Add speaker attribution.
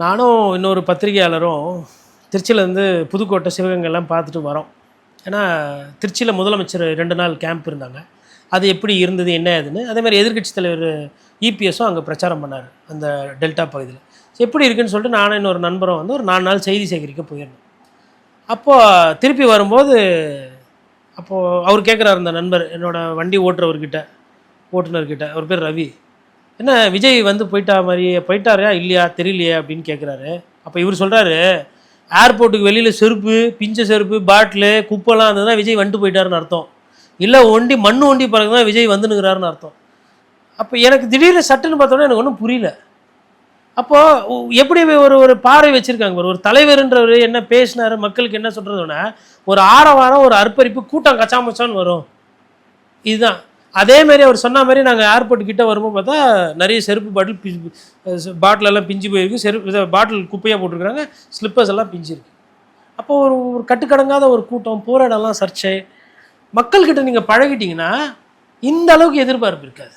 Speaker 1: நானும் இன்னொரு பத்திரிகையாளரும் திருச்சியிலேருந்து புதுக்கோட்டை சிவகங்கைலாம் பார்த்துட்டு வரோம். ஏன்னா திருச்சியில் முதலமைச்சர் 2 நாள் கேம்ப் இருந்தாங்க. அது எப்படி இருந்தது என்ன ஏதுன்னு. அதேமாதிரி எதிர்க்கட்சி தலைவர் இபிஎஸும் அங்கே பிரச்சாரம் பண்ணார் அந்த டெல்டா பகுதியில். எப்படி இருக்குன்னு சொல்லிட்டு நானும் இன்னொரு நண்பரும் வந்து ஒரு 4 நாள் செய்தி சேகரிக்க போயிருந்தோம். அப்போது திருப்பி வரும்போது அப்போது அவர் கேட்குறாரு, அந்த நண்பர் என்னோடய வண்டி ஓட்டுநர்கிட்ட, அவர் பேர் ரவி, என்ன விஜய் வந்து போயிட்டாரா இல்லையா தெரியலையே அப்படின்னு கேட்குறாரு. அப்போ இவர் சொல்கிறாரு, ஏர்போர்ட்டுக்கு வெளியில் செருப்பு, பிஞ்ச செருப்பு, பாட்டிலு, குப்பெல்லாம் இருந்ததுதான் விஜய் வந்துட்டு போயிட்டாருன்னு அர்த்தம். இல்லை மண் ஒண்டி பிறகு தான் விஜய் வந்துனுங்கிறாருன்னு அர்த்தம். அப்போ எனக்கு திடீர்னு சட்டுன்னு பார்த்தோன்னா எனக்கு ஒன்றும் புரியல. அப்போது எப்படி ஒரு பாறை வச்சுருக்காங்க, ஒரு தலைவர்ன்றவர் என்ன பேசினார், மக்களுக்கு என்ன சொல்கிறதுனா ஒரு ஆரவாரம், ஒரு அர்ப்பரிப்பு, கூட்டம் கச்சாமச்சான்னு வரும். இதுதான் அதேமாரி அவர் சொன்ன மாதிரி நாங்கள் ஏர்போர்ட் கிட்டே வரும்போது பார்த்தா நிறைய செருப்பு பாட்டிலெல்லாம் பிஞ்சு போயிருக்கு, பாட்டில் குப்பையாக போட்டிருக்கிறாங்க, ஸ்லிப்பர்ஸ் எல்லாம் பிஞ்சிருக்கு. அப்போது ஒரு கட்டுக்கடங்காத ஒரு கூட்டம், போகிற இடம்லாம் சர்ச்சை. மக்கள்கிட்ட நீங்கள் பழகிட்டிங்கன்னா இந்த அளவுக்கு எதிர்பார்ப்பு இருக்காது.